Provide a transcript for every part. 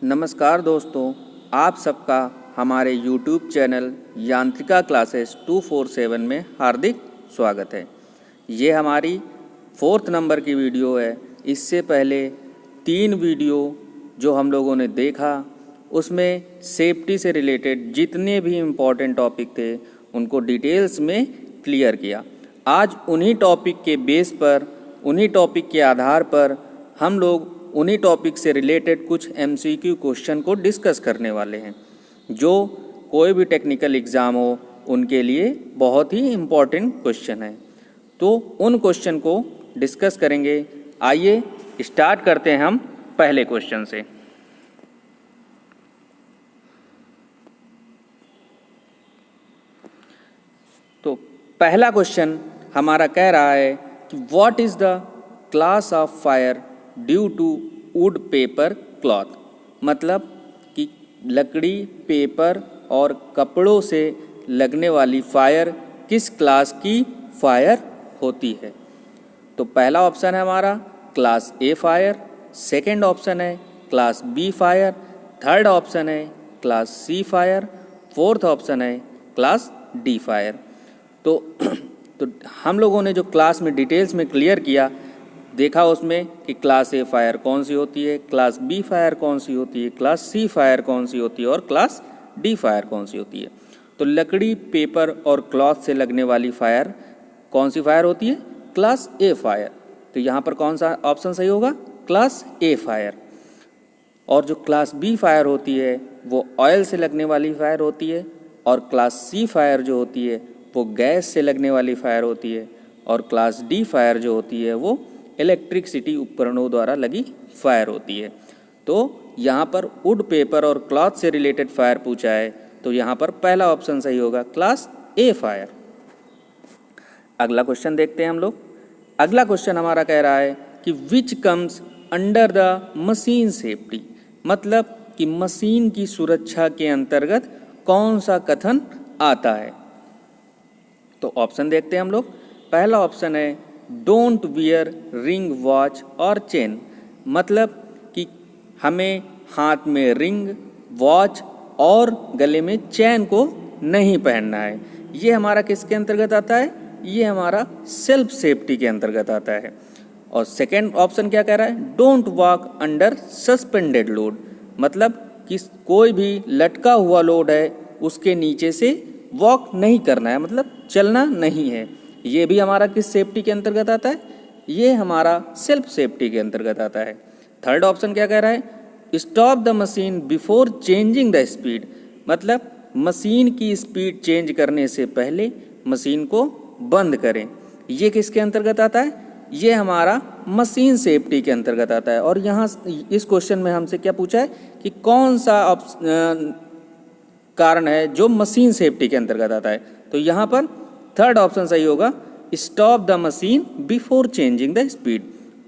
नमस्कार दोस्तों, आप सबका हमारे YouTube चैनल यांत्रिका क्लासेस 247 में हार्दिक स्वागत है। ये हमारी 4th नंबर की वीडियो है। इससे पहले 3 वीडियो जो हम लोगों ने देखा उसमें सेफ्टी से रिलेटेड जितने भी इम्पोर्टेंट टॉपिक थे उनको डिटेल्स में क्लियर किया। आज उन्हीं टॉपिक के बेस पर, उन्हीं टॉपिक के आधार पर हम लोग उन्हीं टॉपिक से रिलेटेड कुछ MCQ क्वेश्चन को डिस्कस करने वाले हैं, जो कोई भी टेक्निकल एग्ज़ाम हो उनके लिए बहुत ही इम्पॉर्टेंट क्वेश्चन है। तो उन क्वेश्चन को डिस्कस करेंगे। आइए स्टार्ट करते हैं हम पहले क्वेश्चन से। तो पहला क्वेश्चन हमारा कह रहा है कि what is the class of fire due to wood paper cloth. मतलब कि लकड़ी, पेपर और कपड़ों से लगने वाली फायर किस क्लास की फायर होती है। तो पहला ऑप्शन है हमारा class A fire, second option है class B fire, third option है class C fire, fourth option है क्लास डी फायर। तो हम लोगों ने जो क्लास में डिटेल्स में क्लियर किया, देखा उसमें कि क्लास ए फायर कौन सी होती है, क्लास बी फायर कौन सी होती है, क्लास सी फायर कौन सी होती है और क्लास डी फायर कौन सी होती है। तो लकड़ी, पेपर और क्लॉथ से लगने वाली फायर कौन सी फायर होती है, क्लास ए फायर। तो यहाँ पर कौन सा ऑप्शन सही होगा, क्लास ए फायर। और जो क्लास बी फायर होती है वो ऑयल से लगने वाली फायर होती है, और क्लास सी फायर जो होती है वो गैस से लगने वाली फायर होती है, और क्लास डी फायर जो होती है वो इलेक्ट्रिसिटी उपकरणों द्वारा लगी फायर होती है। तो यहाँ पर वुड, पेपर और क्लॉथ से रिलेटेड फायर पूछा है, तो यहाँ पर पहला ऑप्शन सही होगा, क्लास ए फायर। अगला क्वेश्चन देखते हैं हम लोग। अगला क्वेश्चन हमारा कह रहा है कि which comes under the machine safety. मतलब कि मशीन की सुरक्षा के अंतर्गत कौन सा कथन आता है। तो ऑप्शन देखते हैं हम लोग। पहला ऑप्शन है डोंट वियर रिंग, वॉच और चेन। मतलब कि हमें हाथ में रिंग, वॉच और गले में चैन को नहीं पहनना है। ये हमारा किसके अंतर्गत आता है, ये हमारा सेल्फ सेफ्टी के अंतर्गत आता है। और सेकंड ऑप्शन क्या कह रहा है, don't walk under suspended load. मतलब कि कोई भी लटका हुआ लोड है उसके नीचे से वॉक नहीं करना है, मतलब चलना नहीं है। ये भी हमारा किस सेफ्टी के अंतर्गत आता है, ये हमारा सेल्फ सेफ्टी के अंतर्गत आता है। थर्ड ऑप्शन क्या कह रहा है, stop the machine before changing the speed. मतलब मशीन की स्पीड चेंज करने से पहले मशीन को बंद करें। ये किसके अंतर्गत आता है, ये हमारा मशीन सेफ्टी के अंतर्गत आता है। और यहाँ इस क्वेश्चन में हमसे क्या पूछा है कि कौन सा कारण है जो मशीन सेफ्टी के अंतर्गत आता है। तो यहाँ पर थर्ड ऑप्शन सही होगा, stop the machine before changing the speed.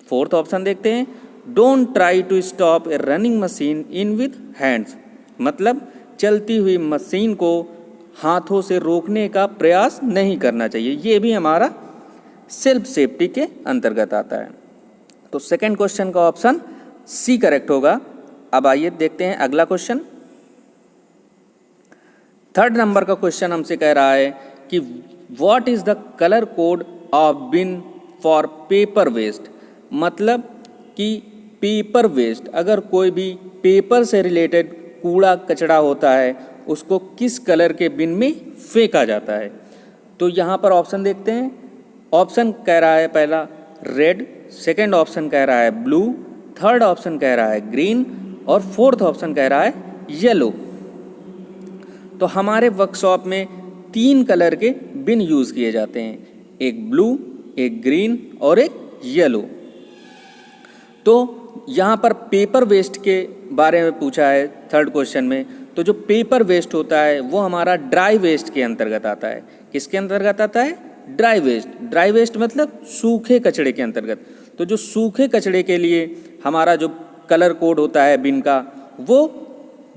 Fourth option देखते हैं, don't try to stop a running machine in with hands. मतलब चलती हुई मशीन को हाथों से रोकने का प्रयास नहीं करना चाहिए। ये भी हमारा सेल्फ सेफ्टी के अंतर्गत आता है। तो सेकंड क्वेश्चन का ऑप्शन सी करेक्ट होगा। अब आइए देखते हैं अगला क्वेश्चन। थर्ड नंबर का क्वेश्चन हमसे कह रहा है कि what is the colour code of bin for paper waste. मतलब कि पेपर वेस्ट, अगर कोई भी पेपर से रिलेटेड कूड़ा कचरा होता है उसको किस कलर के बिन में फेंका जाता है। तो यहाँ पर ऑप्शन देखते हैं। ऑप्शन कह रहा है पहला रेड, सेकंड ऑप्शन कह रहा है ब्लू, थर्ड ऑप्शन कह रहा है ग्रीन और फोर्थ ऑप्शन कह रहा है येलो। तो हमारे वर्कशॉप में 3 कलर के बिन यूज़ किए जाते हैं, एक ब्लू, एक ग्रीन और एक येलो। तो यहाँ पर पेपर वेस्ट के बारे में पूछा है थर्ड क्वेश्चन में। तो जो पेपर वेस्ट होता है वो हमारा ड्राई वेस्ट के अंतर्गत आता है। किसके अंतर्गत आता है, ड्राई वेस्ट। ड्राई वेस्ट मतलब सूखे कचड़े के अंतर्गत। तो जो सूखे कचड़े के लिए हमारा जो कलर कोड होता है बिन का, वो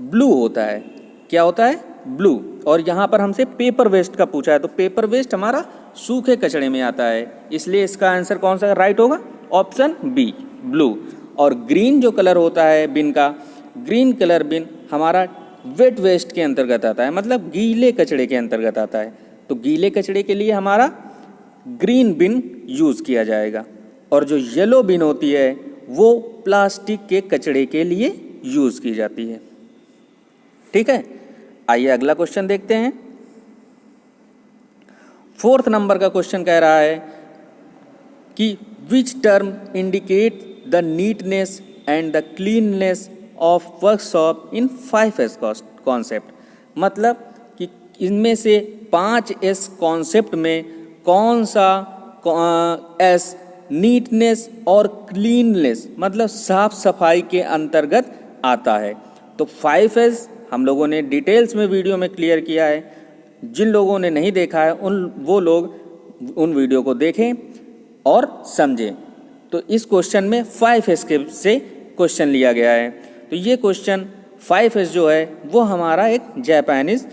ब्लू होता है। क्या होता है, ब्लू। और यहाँ पर हमसे पेपर वेस्ट का पूछा है, तो पेपर वेस्ट हमारा सूखे कचड़े में आता है, इसलिए इसका आंसर कौन सा राइट होगा, ऑप्शन बी, ब्लू। और ग्रीन जो कलर होता है बिन का, ग्रीन कलर बिन हमारा वेट वेस्ट के अंतर्गत आता है, मतलब गीले कचड़े के अंतर्गत आता है। तो गीले कचड़े के लिए हमारा ग्रीन बिन यूज़ किया जाएगा, और जो येलो बिन होती है वो प्लास्टिक के कचड़े के लिए यूज़ की जाती है। ठीक है, आइए अगला क्वेश्चन देखते हैं। 4th नंबर का क्वेश्चन कह रहा है कि which term indicate the neatness and the cleanness of workshop in 5S concept, मतलब कि इनमें से 5S कॉन्सेप्ट में कौन सा एस नीटनेस और क्लीननेस मतलब साफ सफाई के अंतर्गत आता है। तो 5S हम लोगों ने डिटेल्स में वीडियो में क्लियर किया है, जिन लोगों ने नहीं देखा है वो लोग उन वीडियो को देखें और समझें। तो इस क्वेश्चन में 5S के से क्वेश्चन लिया गया है। तो ये क्वेश्चन 5S जो है वो हमारा एक जापानीज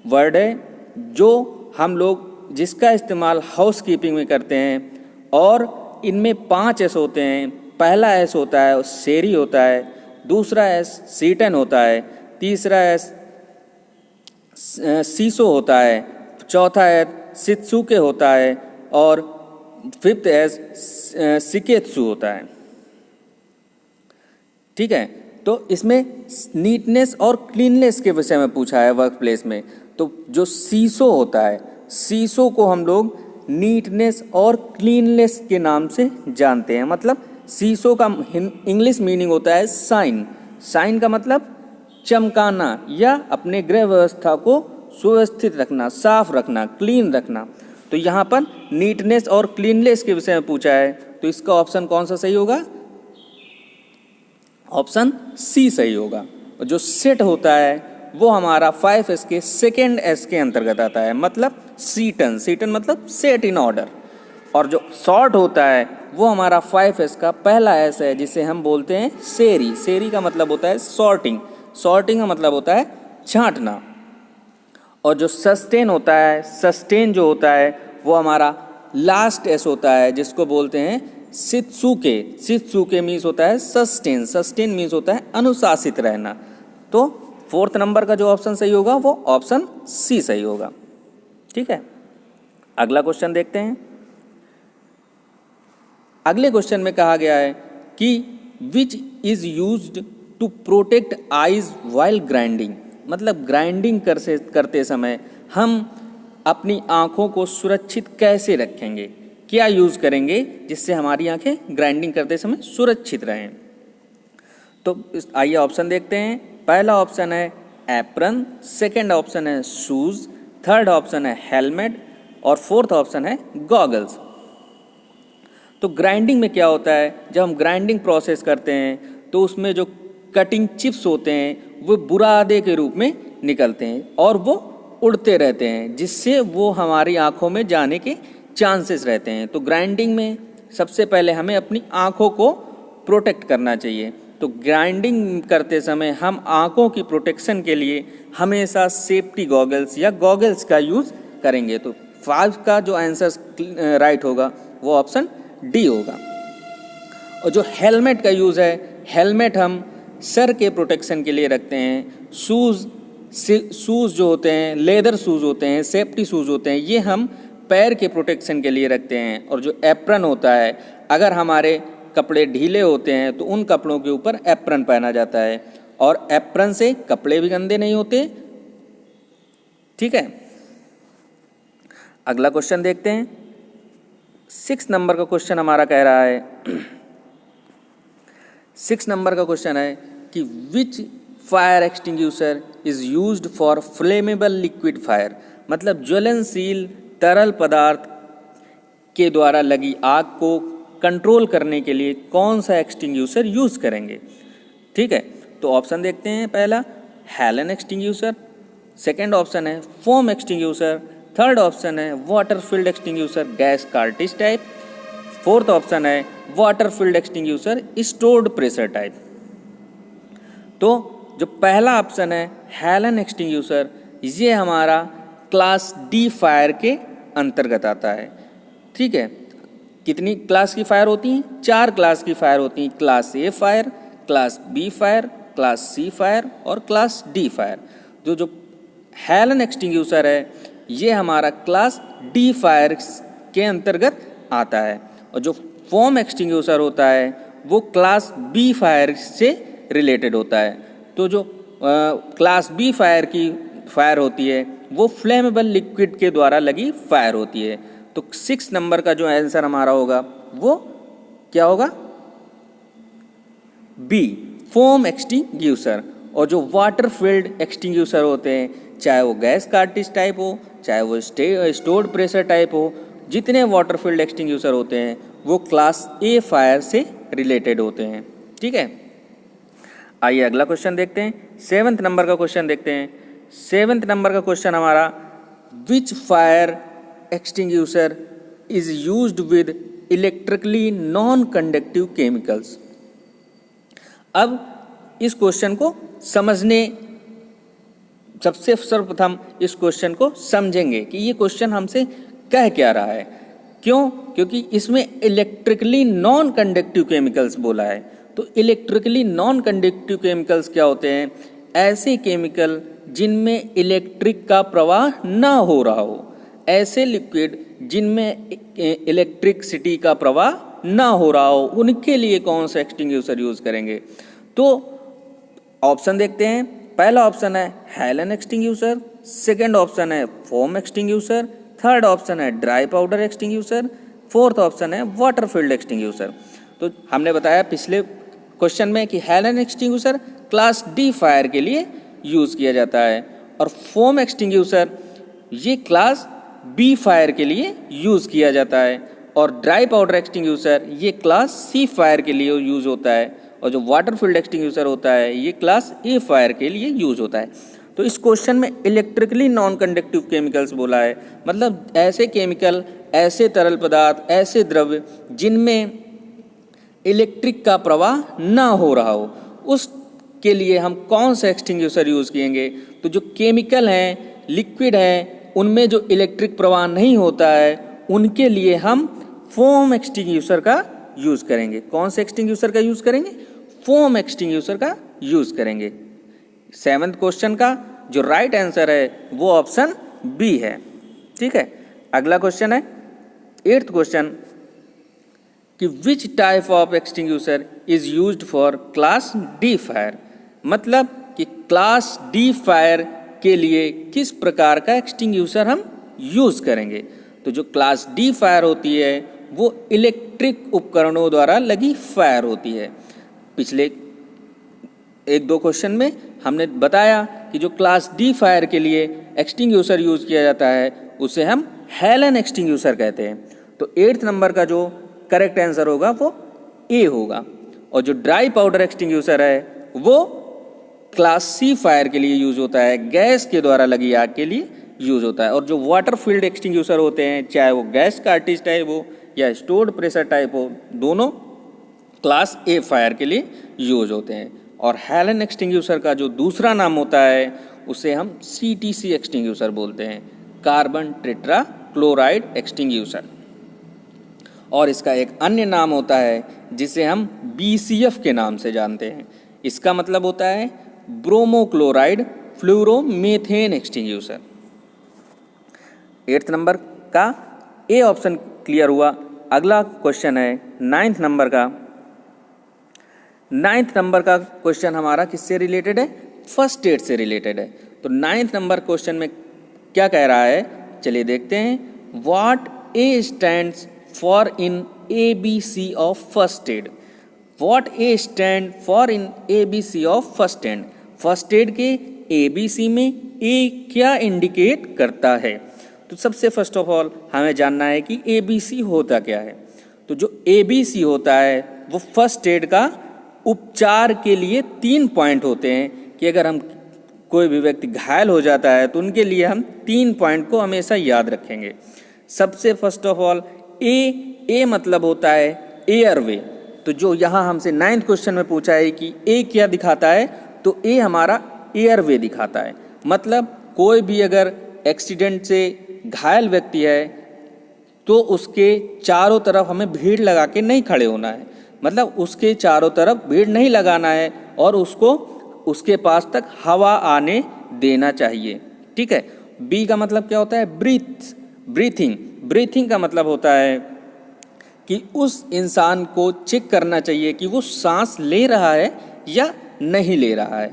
वर्ड है, जो हम लोग जिसका इस्तेमाल हाउस कीपिंग में करते हैं, और इनमें 5S होते हैं। पहला S होता है सेरी होता है, दूसरा S सीटन होता है, तीसरा S सीसो होता है, चौथा S शित्सुके होता है, और 5th S सिकेत्सु होता है। ठीक है, तो इसमें नीटनेस और क्लीननेस के विषय में पूछा है वर्क प्लेस में। तो जो सीसो होता है, सीसो को हम लोग नीटनेस और क्लीननेस के नाम से जानते हैं। मतलब सीसो का इंग्लिश मीनिंग होता है शाइन। शाइन का मतलब चमकाना या अपने गृह व्यवस्था को सुव्यवस्थित रखना, साफ रखना, क्लीन रखना। तो यहाँ पर नीटनेस और क्लीननेस के विषय में पूछा है, तो इसका ऑप्शन कौन सा सही होगा? ऑप्शन सी सही होगा। जो सेट होता है वो हमारा 5S के सेकेंड S के अंतर्गत आता है, मतलब सीटन। सीटन मतलब सेट इन ऑर्डर। और जो सॉर्ट होता है वो हमारा 5S का पहला S है, जिसे हम बोलते हैं सेरी। सेरी का मतलब होता है सॉर्टिंग। सॉर्टिंग का मतलब होता है छांटना। और जो सस्टेन होता है, सस्टेन जो होता है वो हमारा लास्ट S होता है, जिसको बोलते हैं शित्सुके। शित्सुके मीन्स होता है सस्टेन। सस्टेन मीन्स होता है अनुशासित रहना। तो 4th नंबर का जो ऑप्शन सही होगा वो ऑप्शन सी सही होगा। ठीक है, अगला क्वेश्चन देखते हैं। अगले क्वेश्चन में कहा गया है कि which is used to protect eyes while grinding, मतलब ग्राइंडिंग करते समय हम अपनी आँखों को सुरक्षित कैसे रखेंगे, क्या यूज़ करेंगे जिससे हमारी आँखें ग्राइंडिंग करते समय सुरक्षित रहें। तो आइए ऑप्शन देखते हैं। पहला ऑप्शन है एप्रन, सेकंड ऑप्शन है शूज़, थर्ड ऑप्शन है हेलमेट, और 4th ऑप्शन है गॉगल्स। तो ग्राइंडिंग में क्या होता है, जब हम ग्राइंडिंग प्रोसेस करते हैं तो उसमें जो कटिंग चिप्स होते हैं वो बुरादे के रूप में निकलते हैं और वो उड़ते रहते हैं, जिससे वो हमारी आँखों में जाने के चांसेस रहते हैं। तो ग्राइंडिंग में सबसे पहले हमें अपनी आँखों को प्रोटेक्ट करना चाहिए। तो ग्राइंडिंग करते समय हम आँखों की प्रोटेक्शन के लिए हमेशा सेफ्टी गॉगल्स या गॉगल्स का यूज़ करेंगे। तो 5 का जो आंसर राइट होगा वो ऑप्शन डी होगा। और जो हेलमेट का यूज़ है, हेलमेट हम सर के प्रोटेक्शन के लिए रखते हैं। शूज़ जो होते हैं, लेदर शूज़ होते हैं, सेफ्टी शूज़ होते हैं, ये हम पैर के प्रोटेक्शन के लिए रखते हैं। और जो एप्रन होता है, अगर हमारे कपड़े ढीले होते हैं तो उन कपड़ों के ऊपर एप्रन पहना जाता है, और एप्रन से कपड़े भी गंदे नहीं होते। ठीक है, अगला क्वेश्चन देखते हैं। 6 नंबर का क्वेश्चन हमारा कह रहा है 6 नंबर का क्वेश्चन है कि which fire extinguisher is used for flammable liquid fire, मतलब ज्वलनशील तरल पदार्थ के द्वारा लगी आग को कंट्रोल करने के लिए कौन सा एक्सटिंग्यूशर यूज़ करेंगे। ठीक है, तो ऑप्शन देखते हैं। पहला हैलन एक्सटिंग्यूशर, सेकंड ऑप्शन है फोम एक्सटिंग्यूशर, थर्ड ऑप्शन है water field extinguisher gas cartridge type, 4th option है water field extinguisher stored pressure type. तो जो पहला ऑप्शन है हैलन एक्सटिंग्यूशर, ये हमारा क्लास डी फायर के अंतर्गत आता है। ठीक है, कितनी क्लास की फायर होती हैं? 4 क्लास की फायर होती हैं। Class A fire, class B fire, class C fire और क्लास डी फायर। जो हैलन एक्सटिंग्यूशर है ये हमारा क्लास डी फायर के अंतर्गत आता है, और जो फोम एक्सटिंग्यूशर होता है वो क्लास बी फायर से रिलेटेड होता है। तो जो क्लास बी फायर की फायर होती है वो फ्लेमेबल लिक्विड के द्वारा लगी फायर होती है। तो 6 नंबर का जो आंसर हमारा होगा वो क्या होगा, बी, फोम एक्सटिंग्यूशर। और जो वाटर फील्ड एक्सटिंग्यूशर होते हैं, चाहे वो गैस कार्टिज टाइप हो, चाहे वो स्टोर्ड प्रेशर टाइप हो, जितने वाटर फील्ड एक्सटिंग्यूशर होते हैं वो क्लास ए फायर से रिलेटेड होते हैं। ठीक है, आइए अगला क्वेश्चन देखते हैं। 7th नंबर का क्वेश्चन देखते हैं। 7th नंबर का क्वेश्चन हमारा, which fire extinguisher is used with electrically non conductive chemicals. अब इस क्वेश्चन को समझने, सबसे सर्वप्रथम इस क्वेश्चन को समझेंगे कि ये क्वेश्चन हमसे कह क्या रहा है। क्यों? क्योंकि इसमें इलेक्ट्रिकली नॉन कंडक्टिव केमिकल्स बोला है। तो इलेक्ट्रिकली नॉन कंडक्टिव केमिकल्स क्या होते हैं? ऐसे केमिकल जिनमें इलेक्ट्रिक का प्रवाह ना हो रहा हो, ऐसे लिक्विड जिनमें इलेक्ट्रिसिटी का प्रवाह ना हो रहा हो, उनके लिए कौन सा एक्सटिंग्यूशर यूज करेंगे। तो ऑप्शन देखते हैं। पहला ऑप्शन है हैलन एक्सटिंग्यूशर, सेकंड ऑप्शन है फोम एक्सटिंग्यूशर, थर्ड ऑप्शन है dry powder extinguisher, fourth option है वाटर फील्ड एक्सटिंग्यूशर। तो हमने बताया पिछले क्वेश्चन में कि Helen extinguisher class D fire के लिए यूज किया जाता है, और फोम एक्सटिंग्यूशर ये क्लास बी फायर के लिए यूज किया जाता है, और ड्राई पाउडर एक्सटिंग्यूशर ये क्लास सी फायर के लिए यूज होता है, और जो वाटर फील्ड एक्सटिंग्यूशर होता है ये क्लास ए फायर के लिए यूज होता है। तो इस क्वेश्चन में इलेक्ट्रिकली नॉन कंडक्टिव केमिकल्स बोला है, मतलब ऐसे केमिकल, ऐसे तरल पदार्थ, ऐसे द्रव्य जिनमें इलेक्ट्रिक का प्रवाह ना हो रहा हो, उसके लिए हम कौन सा एक्सटिंग्यूशर यूज किएंगे। तो जो केमिकल हैं, लिक्विड हैं, उनमें जो इलेक्ट्रिक प्रवाह नहीं होता है, उनके लिए हम फोम एक्सटिंग्यूशर का यूज करेंगे। कौन से एक्सटिंग्यूशर का यूज करेंगे? फोम एक्सटिंग्यूशर का यूज करेंगे। 7th क्वेश्चन का जो राइट आंसर है वो ऑप्शन बी है। ठीक है, अगला क्वेश्चन है 8th क्वेश्चन कि which type of extinguisher is used for class D fire. मतलब कि क्लास डी फायर के लिए किस प्रकार का एक्सटिंग्यूशर हम यूज करेंगे। तो जो क्लास डी फायर होती है वो इलेक्ट्रिक उपकरणों द्वारा लगी फायर होती है। पिछले 1-2 क्वेश्चन में हमने बताया कि जो क्लास डी फायर के लिए एक्सटिंग्यूशर यूज किया जाता है उसे हम हैलन एक्सटिंग्यूशर कहते हैं। तो 8th नंबर का जो करेक्ट आंसर होगा वो ए होगा, और जो ड्राई पाउडर एक्सटिंग्यूशर है वो क्लास सी फायर के लिए यूज होता है, गैस के द्वारा लगी आग के लिए यूज होता है। और जो वाटर फील्ड एक्सटिंग्यूशर होते हैं, चाहे वो गैस कार्टिज टाइप हो या स्टोर्ड प्रेशर टाइप हो, दोनों क्लास ए फायर के लिए यूज होते हैं। और हैलन एक्सटिंग्यूशर का जो दूसरा नाम होता है उसे हम CTC एक्सटिंग्यूशर बोलते हैं, कार्बन टेट्रा क्लोराइड एक्सटिंग्यूशर। और इसका एक अन्य नाम होता है जिसे हम BCF के नाम से जानते हैं। इसका मतलब होता है ब्रोमोक्लोराइड फ्लोरोमेथेन एक्सटिंग्यूशर। 8th नंबर का ए ऑप्शन क्लियर हुआ। अगला क्वेश्चन है 9th नंबर का। 9th नंबर का क्वेश्चन हमारा किससे रिलेटेड है? फर्स्ट एड से रिलेटेड है। तो 9th नंबर क्वेश्चन में क्या कह रहा है, चलिए देखते हैं। What A stands for in ABC of first aid. What A stand for in ABC of first aid. First aid के ABC में ए क्या इंडिकेट करता है? तो सबसे फर्स्ट ऑफ ऑल हमें जानना है कि ABC होता क्या है। तो जो ABC होता है वो फर्स्ट एड का उपचार के लिए 3 पॉइंट होते हैं कि अगर हम कोई भी व्यक्ति घायल हो जाता है तो उनके लिए हम 3 पॉइंट को हमेशा याद रखेंगे। सबसे फर्स्ट ऑफ ऑल ए मतलब होता है एयरवे। तो जो यहाँ हमसे 9th क्वेश्चन में पूछा है कि ए क्या दिखाता है, तो ए हमारा एयरवे दिखाता है। मतलब कोई भी अगर एक्सीडेंट से घायल व्यक्ति है तो उसके चारों तरफ हमें भीड़ लगा के नहीं खड़े होना है, मतलब उसके चारों तरफ भीड़ नहीं लगाना है और उसको उसके पास तक हवा आने देना चाहिए। ठीक है। बी का मतलब क्या होता है? ब्रीथिंग। ब्रीथिंग का मतलब होता है कि उस इंसान को चेक करना चाहिए कि वो सांस ले रहा है या नहीं ले रहा है।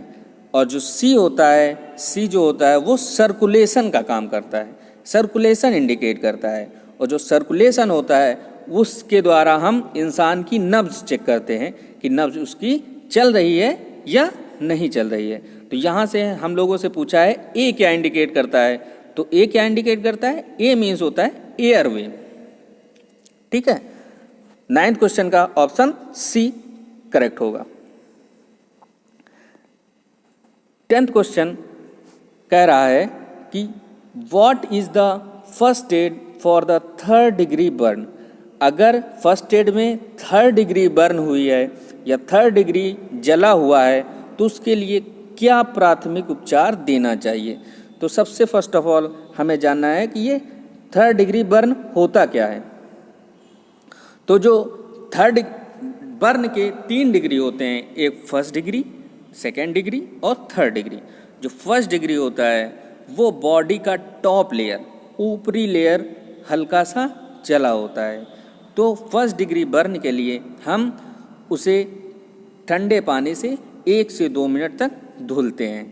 और जो सी होता है, सी जो होता है वो सर्कुलेशन का काम करता है, सर्कुलेशन इंडिकेट करता है। और जो सर्कुलेशन होता है उसके द्वारा हम इंसान की नब्ज चेक करते हैं कि नब्ज उसकी चल रही है या नहीं चल रही है। तो यहाँ से हम लोगों से पूछा है ए क्या इंडिकेट करता है, तो ए क्या इंडिकेट करता है? ए मीन्स होता है एयरवे। ठीक है। 9th क्वेश्चन का ऑप्शन सी करेक्ट होगा। 10th क्वेश्चन कह रहा है कि what is the first aid for the 3rd degree burn. अगर फर्स्ट एड में 3rd डिग्री बर्न हुई है या 3rd डिग्री जला हुआ है तो उसके लिए क्या प्राथमिक उपचार देना चाहिए। तो सबसे फर्स्ट ऑफ ऑल हमें जानना है कि ये 3rd डिग्री बर्न होता क्या है। तो जो 3rd बर्न के 3 डिग्री होते हैं, एक फर्स्ट डिग्री, 2nd डिग्री और 3rd डिग्री। जो फर्स्ट डिग्री होता है वो बॉडी का टॉप लेयर, ऊपरी लेयर हल्का सा जला होता है। तो फर्स्ट डिग्री बर्न के लिए हम उसे ठंडे पानी से 1 से 2 मिनट तक धुलते हैं।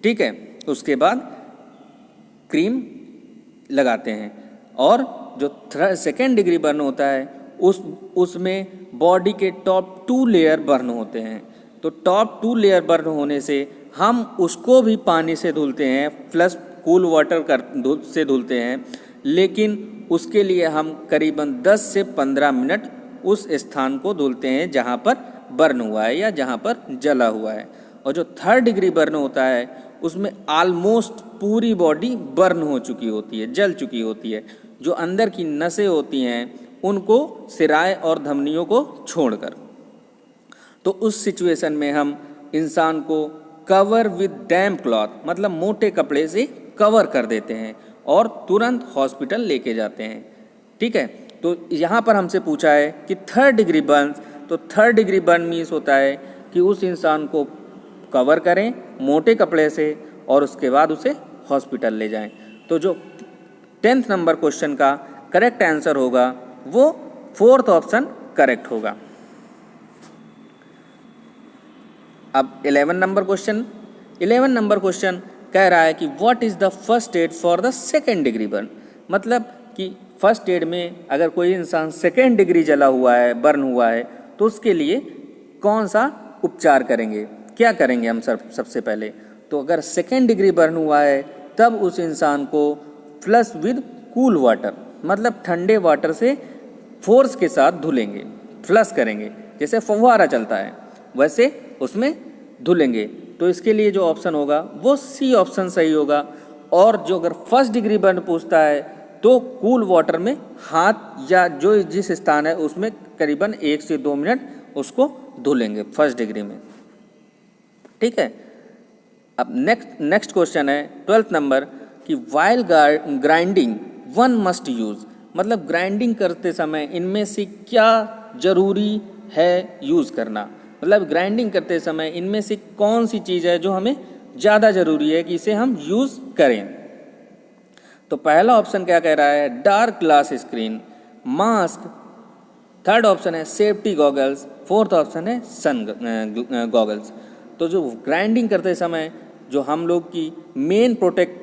ठीक है। उसके बाद क्रीम लगाते हैं। और जो 2nd डिग्री बर्न होता है उसमें बॉडी के टॉप 2 लेयर बर्न होते हैं। तो टॉप 2 लेयर बर्न होने से हम उसको भी पानी से धुलते हैं प्लस कूल वाटर से धुलते हैं, लेकिन उसके लिए हम करीबन 10 से 15 मिनट उस स्थान को धुलते हैं जहाँ पर बर्न हुआ है या जहाँ पर जला हुआ है। और जो 3rd डिग्री बर्न होता है उसमें ऑलमोस्ट पूरी बॉडी बर्न हो चुकी होती है, जल चुकी होती है। जो अंदर की नसें होती हैं उनको, सिराएं और धमनियों को छोड़कर। तो उस सिचुएशन में हम इंसान को कवर विद डैम्प क्लॉथ, मतलब मोटे कपड़े से कवर कर देते हैं और तुरंत हॉस्पिटल लेके जाते हैं। ठीक है। तो यहाँ पर हमसे पूछा है कि 3rd डिग्री बर्न, तो 3rd डिग्री बर्न मीन्स होता है कि उस इंसान को कवर करें मोटे कपड़े से और उसके बाद उसे हॉस्पिटल ले जाएं। तो जो 10th नंबर क्वेश्चन का करेक्ट आंसर होगा वो 4th ऑप्शन करेक्ट होगा। अब 11 नंबर क्वेश्चन। 11 नंबर क्वेश्चन कह रहा है कि what is the first aid for the 2nd degree burn. मतलब कि फर्स्ट एड में अगर कोई इंसान 2nd डिग्री जला हुआ है, बर्न हुआ है, तो उसके लिए कौन सा उपचार करेंगे, क्या करेंगे हम सबसे पहले। तो अगर 2nd डिग्री बर्न हुआ है तब उस इंसान को फ्लश विद कूल वाटर, मतलब ठंडे वाटर से फोर्स के साथ धुलेंगे, फ्लश करेंगे, जैसे फव्वारा चलता है वैसे उसमें धुलेंगे। तो इसके लिए जो ऑप्शन होगा वो सी ऑप्शन सही होगा। और जो अगर फर्स्ट डिग्री बर्न पूछता है तो कूल वाटर में हाथ या जो जिस स्थान है उसमें करीबन 1 से 2 मिनट उसको धुलेंगे फर्स्ट डिग्री में। ठीक है। अब नेक्स्ट क्वेश्चन है 12th नंबर कि while grinding one must use, मतलब ग्राइंडिंग करते समय इनमें से क्या जरूरी है यूज़ करना। मतलब ग्राइंडिंग करते समय इनमें से कौन सी चीज़ है जो हमें ज़्यादा ज़रूरी है कि इसे हम यूज़ करें। तो पहला ऑप्शन क्या कह रहा है? Dark glass screen, mask. 3rd option है सेफ्टी गॉगल्स। 4th ऑप्शन है सन गॉगल्स। तो जो ग्राइंडिंग करते समय जो हम लोग की मेन प्रोटेक्ट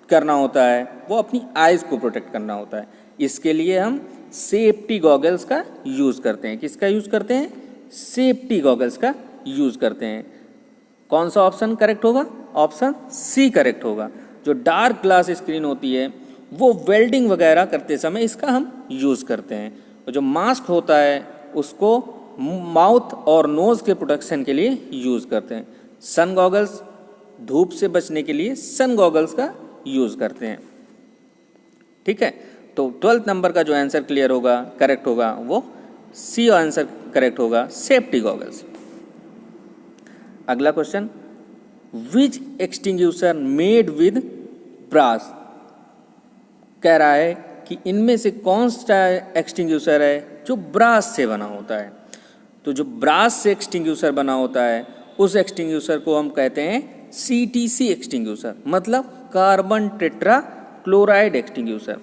करना होता है वो अपनी आइज़ को प्रोटेक्ट करना होता है। इसके लिए हम सेफ्टी गॉगल्स का यूज़ करते हैं। किसका यूज़ करते हैं? सेफ्टी गॉगल्स का यूज़ करते हैं। कौन सा ऑप्शन करेक्ट होगा? ऑप्शन सी करेक्ट होगा। जो डार्क ग्लास स्क्रीन होती है वो वेल्डिंग वगैरह करते समय इसका हम यूज़ करते हैं। और जो मास्क होता है उसको माउथ और नोज़ के प्रोटेक्शन के लिए यूज़ करते हैं। सन गॉगल्स धूप से बचने के लिए सन गॉगल्स का यूज़ करते हैं। ठीक है। तो 12th नंबर का जो आंसर क्लियर होगा, करेक्ट होगा, वो सी आंसर करेक्ट होगा, सेफ्टी गॉगल्स। अगला question, which extinguisher made with brass. कह रहा है कि इनमें से कौन सा एक्सटिंग्यूशर है जो ब्रास से बना होता है। तो जो ब्रास से एक्सटिंग्यूशर बना होता है उस एक्सटिंग्यूशर को हम कहते हैं CTC एक्सटिंग्यूशर, मतलब कार्बन टेट्रा क्लोराइड एक्सटिंग्यूशर।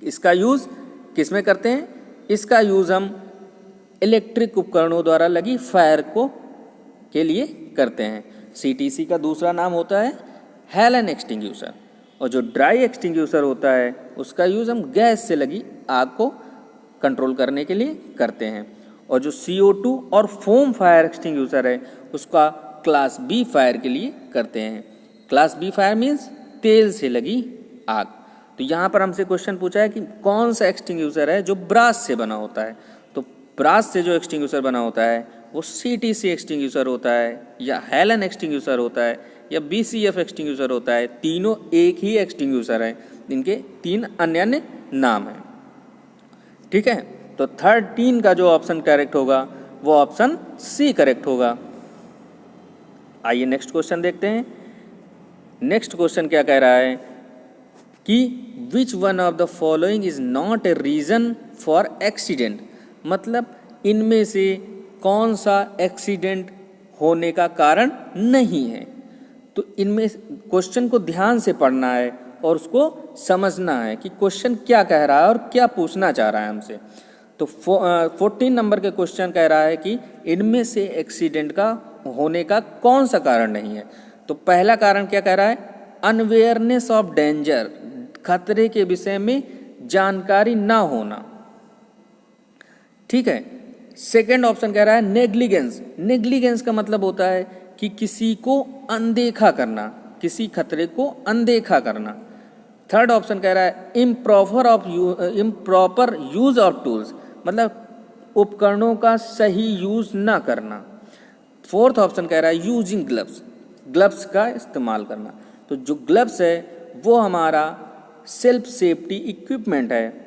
इसका यूज़ किस में करते हैं? इसका यूज़ हम इलेक्ट्रिक उपकरणों द्वारा लगी फायर के लिए करते हैं। CTC का दूसरा नाम होता है हेलन एक्सटिंग्यूशर, और जो ड्राई एक्सटिंग्यूशर होता है उसका यूज़ हम गैस से लगी आग को कंट्रोल करने के लिए करते हैं। और जो CO2 और फोम फायर एक्सटिंग्यूशर है उसका क्लास B फायर के लिए करते हैं। क्लास B फायर मीन्स तेल से लगी आग। तो यहाँ पर हमसे क्वेश्चन पूछा है कि कौन सा एक्सटिंग्यूशर है जो ब्रास से बना होता है। तो ब्रास से जो एक्सटिंग्यूशर बना होता है वो CTC एक्सटिंग्यूशर होता है, या हेलन एक्सटिंग्यूशर होता है, या BCF एक्सटिंग्यूशर होता है। तीनों एक ही एक्सटिंग्यूशर हैं, इनके 3 अन्य नाम हैं। ठीक है, तो 13 का जो ऑप्शन करेक्ट होगा वो ऑप्शन C करेक्ट होगा। आइए नेक्स्ट क्वेश्चन देखते हैं। नेक्स्ट क्वेश्चन क्या कह रहा है कि which one of the following is not a reason for accident, मतलब इनमें से कौन सा एक्सीडेंट होने का कारण नहीं है। तो इनमें क्वेश्चन को ध्यान से पढ़ना है और उसको समझना है कि क्वेश्चन क्या कह रहा है और क्या पूछना चाह रहा है हमसे। तो 14 नंबर के क्वेश्चन कह रहा है कि इनमें से एक्सीडेंट का होने का कौन सा कारण नहीं है। तो पहला कारण क्या कह रहा है? अनअवेयरनेस ऑफ डेंजर, खतरे के विषय में जानकारी ना होना। ठीक है। सेकंड ऑप्शन कह रहा है नेग्लिजेंस। नेग्लिजेंस का मतलब होता है कि किसी को अनदेखा करना, किसी खतरे को अनदेखा करना। थर्ड ऑप्शन कह रहा है इम्प्रॉपर यूज ऑफ टूल्स, मतलब उपकरणों का सही यूज ना करना। फोर्थ ऑप्शन कह रहा है यूजिंग ग्लव्स, ग्लव्स का इस्तेमाल करना। तो जो ग्लव्स है वो हमारा सेल्फ सेफ्टी इक्विपमेंट है,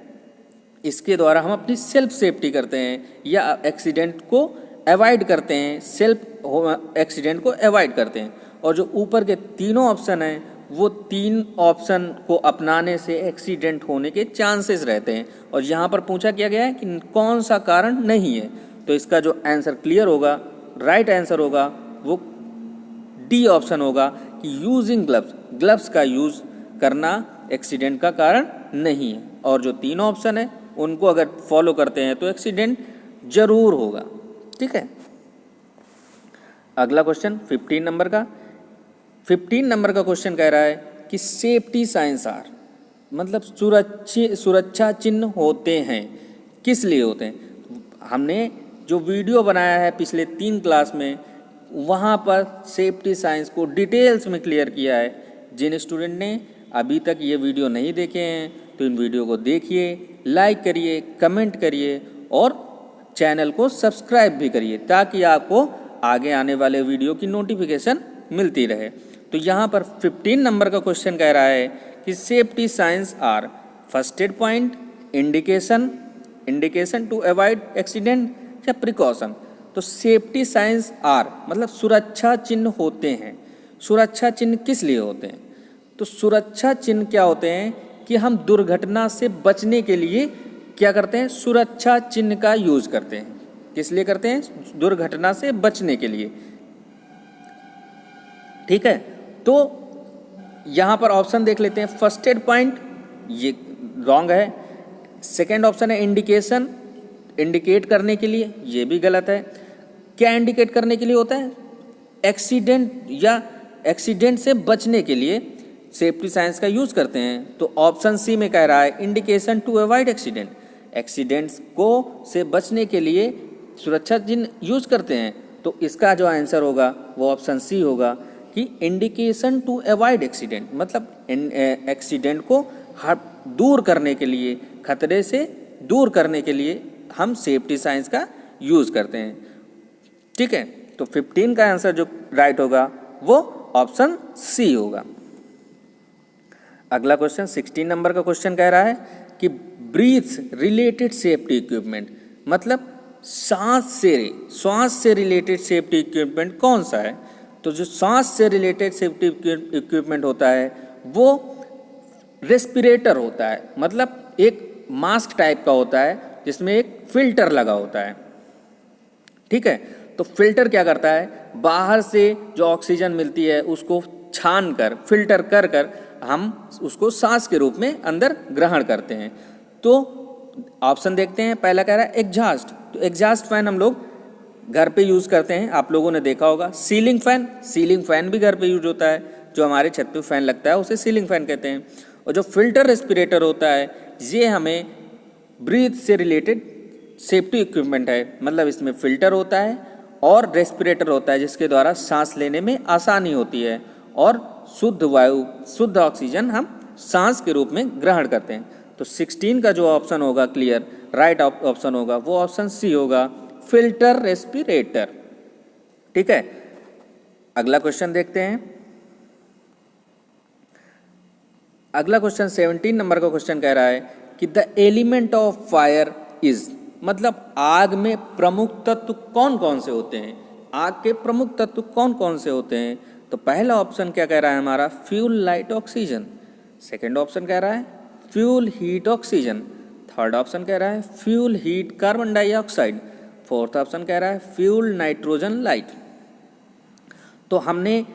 इसके द्वारा हम अपनी सेल्फ सेफ्टी करते हैं या एक्सीडेंट को अवॉइड करते हैं, सेल्फ एक्सीडेंट को अवॉइड करते हैं। और जो ऊपर के तीनों ऑप्शन हैं वो 3 ऑप्शन को अपनाने से एक्सीडेंट होने के चांसेस रहते हैं। और यहाँ पर पूछा किया गया है कि कौन सा कारण नहीं है। तो इसका जो आंसर क्लियर होगा, राइट आंसर होगा वो डी ऑप्शन होगा कि यूजिंग ग्लव्स, ग्लव्स का यूज़ करना एक्सीडेंट का कारण नहीं है। और जो 3 ऑप्शन है उनको अगर फॉलो करते हैं तो एक्सीडेंट जरूर होगा। ठीक है। अगला क्वेश्चन 15 नंबर का। 15 नंबर का क्वेश्चन कह रहा है कि सेफ्टी साइंस आर, मतलब सुरक्षा चिन्ह होते हैं, किस लिए होते हैं। हमने जो वीडियो बनाया है पिछले 3 क्लास में, वहाँ पर सेफ्टी साइंस को डिटेल्स में क्लियर किया है। जिन स्टूडेंट ने अभी तक ये वीडियो नहीं देखे हैं तो इन वीडियो को देखिए, लाइक करिए, कमेंट करिए और चैनल को सब्सक्राइब भी करिए ताकि आपको आगे आने वाले वीडियो की नोटिफिकेशन मिलती रहे। तो यहाँ पर 15 नंबर का क्वेश्चन कह रहा है कि safety signs are first aid point, indication to avoid accident या प्रिकॉशन। तो सेफ्टी साइंस आर मतलब सुरक्षा चिन्ह होते हैं। सुरक्षा चिन्ह किस लिए होते हैं? तो सुरक्षा चिन्ह क्या होते हैं कि हम दुर्घटना से बचने के लिए क्या करते हैं? सुरक्षा चिन्ह का यूज करते हैं। किस लिए करते हैं? दुर्घटना से बचने के लिए। ठीक है। तो यहां पर ऑप्शन देख लेते हैं। फर्स्ट एड पॉइंट ये रॉन्ग है। सेकंड ऑप्शन है इंडिकेशन, इंडिकेट करने के लिए, ये भी गलत है। क्या इंडिकेट करने के लिए होता है? एक्सीडेंट या एक्सीडेंट से बचने के लिए सेफ्टी साइंस का यूज करते हैं। तो ऑप्शन सी में कह रहा है indication to avoid accident, accidents को से बचने के लिए सुरक्षा चिन्ह यूज करते हैं। तो इसका जो आंसर होगा वो ऑप्शन सी होगा कि इंडिकेशन टू अवॉइड एक्सीडेंट, मतलब एक्सीडेंट को दूर करने के लिए, खतरे से दूर करने के लिए हम सेफ्टी साइंस का यूज करते हैं। ठीक है। तो 15 का आंसर जो राइट होगा वो ऑप्शन सी होगा। अगला क्वेश्चन 16 नंबर का क्वेश्चन कह रहा है कि ब्रीथ्स रिलेटेड सेफ्टी इक्विपमेंट, मतलब श्वास से रिलेटेड सेफ्टी इक्विपमेंट कौन सा है? तो जो सांस से रिलेटेड सेफ्टी इक्विपमेंट होता है वो रेस्पिरेटर होता है, मतलब एक मास्क टाइप का होता है जिसमें एक फिल्टर लगा होता है। ठीक है। तो फिल्टर क्या करता है, बाहर से जो ऑक्सीजन मिलती है उसको छान कर फिल्टर कर कर हम उसको सांस के रूप में अंदर ग्रहण करते हैं। तो ऑप्शन देखते हैं, पहला कह रहा है एग्जॉस्ट। तो एग्जॉस्ट फैन हम लोग घर पे यूज़ करते हैं, आप लोगों ने देखा होगा। सीलिंग फैन भी घर पे यूज होता है, जो हमारे छत पे फैन लगता है उसे सीलिंग फैन कहते हैं। और जो फिल्टर रेस्पिरेटर होता है ये हमें ब्रीथ से रिलेटेड सेफ्टी इक्विपमेंट है, मतलब इसमें फिल्टर होता है और रेस्पिरेटर होता है जिसके द्वारा सांस लेने में आसानी होती है और शुद्ध वायु शुद्ध ऑक्सीजन हम सांस के रूप में ग्रहण करते हैं। तो 16 का जो ऑप्शन होगा क्लियर राइट ऑप्शन होगा वो ऑप्शन सी होगा, फिल्टर रेस्पिरेटर। ठीक है, अगला क्वेश्चन देखते हैं। अगला क्वेश्चन 17 नंबर का क्वेश्चन कह रहा है कि the element of fire is, मतलब आग में प्रमुख तत्व कौन कौन से होते हैं, आग के प्रमुख तत्व कौन कौन से होते हैं। तो पहला ऑप्शन क्या कह रहा है हमारा, fuel light oxygen. Second option कह रहा है fuel heat oxygen. Third option कह रहा है fuel heat carbon dioxide. Fourth option कह रहा है फ्यूल नाइट्रोजन लाइट। तो हमने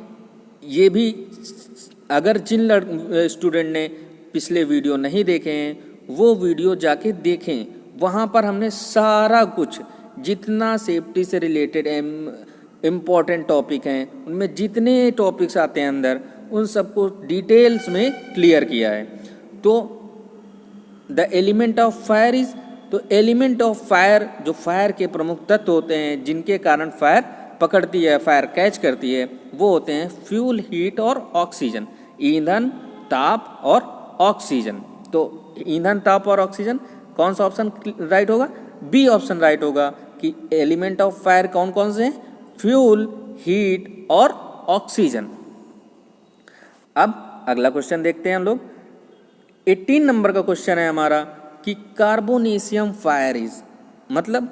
ये भी, अगर जिन स्टूडेंट ने पिछले वीडियो नहीं देखे हैं वो वीडियो जाके देखें, वहाँ पर हमने सारा कुछ जितना सेफ्टी से रिलेटेड इम्पॉर्टेंट टॉपिक हैं उनमें जितने टॉपिक्स आते हैं अंदर उन सबको डिटेल्स में क्लियर किया है। तो the element of fire is, तो एलिमेंट ऑफ फायर जो फायर के प्रमुख तत्व होते हैं जिनके कारण फायर पकड़ती है, फायर कैच करती है, वो होते हैं फ्यूल हीट और ऑक्सीजन, ईंधन ताप और ऑक्सीजन। तो ईंधन ताप और ऑक्सीजन, कौन सा ऑप्शन राइट होगा, बी ऑप्शन राइट होगा कि एलिमेंट ऑफ फायर कौन कौन से हैं, फ्यूल हीट और ऑक्सीजन। अब अगला क्वेश्चन देखते हैं हम लोग। 18 नंबर का क्वेश्चन है हमारा कि कार्बोनेशियम फायर इज, मतलब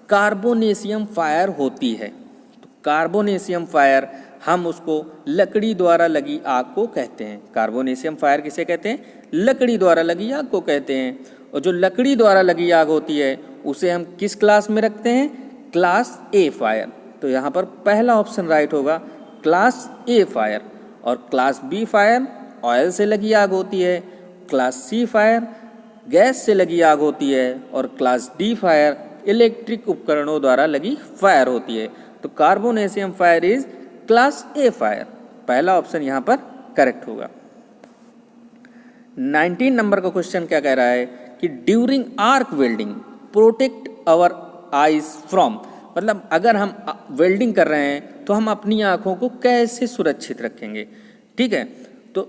कार्बोनेशियम फायर होती है। तो कार्बोनेशियम फायर हम उसको लकड़ी द्वारा लगी आग को कहते हैं। कार्बोनेशियम फायर किसे कहते हैं, लकड़ी द्वारा लगी आग को कहते हैं। और जो लकड़ी द्वारा लगी आग होती है उसे हम किस क्लास में रखते हैं, क्लास ए फायर। तो यहाँ पर पहला ऑप्शन राइट होगा, क्लास ए फायर। और क्लास बी फायर ऑयल से लगी आग होती है, क्लास सी फायर गैस से लगी आग होती है और क्लास डी फायर इलेक्ट्रिक उपकरणों द्वारा लगी फायर होती है। तो carbonaceous fire is class A fire, पहला ऑप्शन यहाँ पर करेक्ट होगा। 19 नंबर का क्वेश्चन क्या कह रहा है कि during arc welding protect our eyes from, मतलब अगर हम वेल्डिंग कर रहे हैं तो हम अपनी आँखों को कैसे सुरक्षित रखेंगे। ठीक है, तो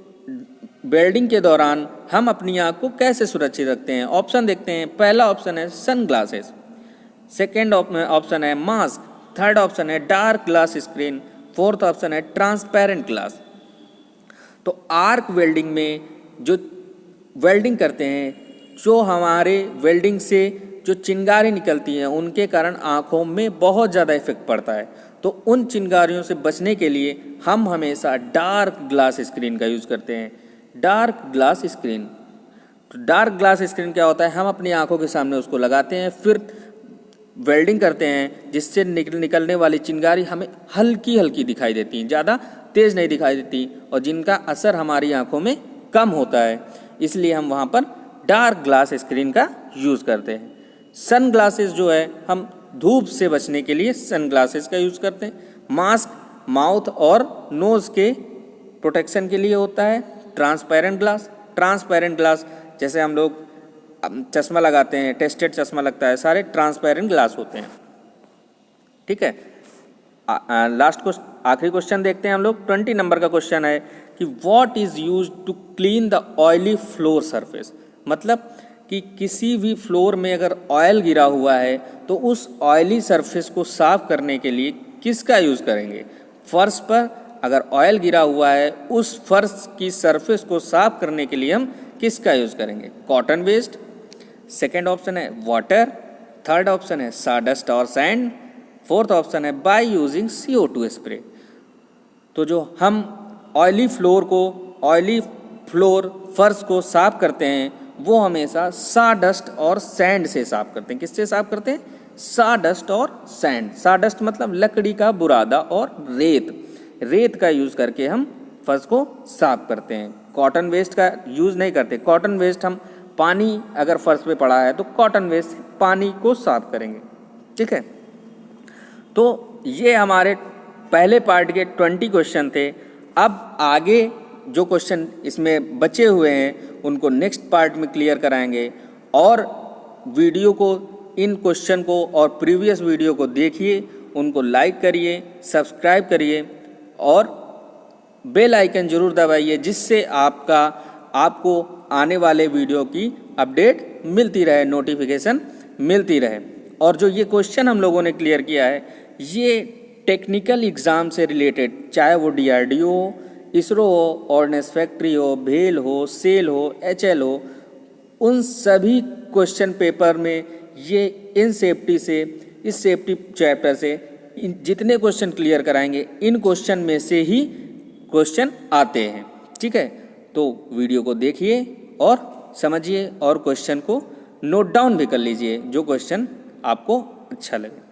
वेल्डिंग के दौरान हम अपनी आँख को कैसे सुरक्षित रखते हैं। ऑप्शन देखते हैं, पहला ऑप्शन है सन ग्लासेस, सेकेंड ऑप्शन है मास्क, थर्ड ऑप्शन है dark glass screen, fourth option है ट्रांसपेरेंट ग्लास। तो आर्क वेल्डिंग में जो वेल्डिंग करते हैं, जो हमारे वेल्डिंग से जो चिंगारी निकलती हैं उनके कारण आँखों में बहुत ज़्यादा इफेक्ट पड़ता है। तो उन चिंगारियों से बचने के लिए हम हमेशा डार्क ग्लास स्क्रीन का यूज़ करते हैं। डार्क ग्लास स्क्रीन, तो डार्क ग्लास स्क्रीन क्या होता है, हम अपनी आँखों के सामने उसको लगाते हैं, फिर वेल्डिंग करते हैं जिससे निकलने वाली चिंगारी हमें हल्की हल्की दिखाई देती हैं, ज़्यादा तेज़ नहीं दिखाई देती और जिनका असर हमारी आँखों में कम होता है। इसलिए हम वहाँ पर डार्क ग्लास स्क्रीन का यूज़ करते हैं। सन ग्लासेस जो है हम धूप से बचने के लिए सन ग्लासेस का यूज़ करते हैं। मास्क माउथ और नोज़ के प्रोटेक्शन के लिए होता है। ट्रांसपेरेंट ग्लास जैसे हम लोग चश्मा लगाते हैं, टेस्टेड चश्मा लगता है, सारे ट्रांसपेरेंट ग्लास होते हैं। ठीक है, आखिरी क्वेश्चन देखते हैं हम लोग। 20 नंबर का क्वेश्चन है कि what is used to clean the oily floor surface, मतलब कि किसी भी फ्लोर में अगर ऑयल गिरा हुआ है तो उस ऑयली सरफेस को साफ करने के लिए किसका यूज़ करेंगे। फर्श पर अगर ऑयल गिरा हुआ है उस फर्श की सरफेस को साफ करने के लिए हम किसका यूज़ करेंगे, कॉटन वेस्ट, सेकेंड ऑप्शन है वाटर, थर्ड ऑप्शन है साडस्ट और सैंड, फोर्थ ऑप्शन है बाय यूजिंग CO2 स्प्रे। तो जो हम ऑयली फ्लोर फर्श को साफ करते हैं वो हमेशा साडस्ट और सैंड से साफ करते हैं। किससे साफ करते हैं, साडस्ट और सैंड। साडस्ट मतलब लकड़ी का बुरादा और रेत का यूज़ करके हम फर्श को साफ करते हैं। कॉटन वेस्ट का यूज़ नहीं करते। कॉटन वेस्ट हम पानी अगर फर्श पे पड़ा है तो कॉटन वेस्ट पानी को साफ करेंगे। ठीक है, तो ये हमारे पहले पार्ट के 20 क्वेश्चन थे। अब आगे जो क्वेश्चन इसमें बचे हुए हैं उनको नेक्स्ट पार्ट में क्लियर कराएंगे। और वीडियो को, इन क्वेश्चन को और प्रीवियस वीडियो को देखिए, उनको लाइक करिए, सब्सक्राइब करिए और बेल आइकन जरूर दबाइए, जिससे आपको आने वाले वीडियो की अपडेट मिलती रहे, नोटिफिकेशन मिलती रहे। और जो ये क्वेश्चन हम लोगों ने क्लियर किया है, ये टेक्निकल एग्ज़ाम से रिलेटेड, चाहे वो DRDO हो, इसरो हो, ऑर्डिनेंस फैक्ट्री हो, भेल हो, सेल हो, HL हो, उन सभी क्वेश्चन पेपर में ये इन सेफ्टी से, इस सेफ्टी चैप्टर से जितने क्वेश्चन क्लियर कराएंगे, इन क्वेश्चन में से ही क्वेश्चन आते हैं। ठीक है, तो वीडियो को देखिए और समझिए और क्वेश्चन को नोट डाउन भी कर लीजिए, जो क्वेश्चन आपको अच्छा लगे।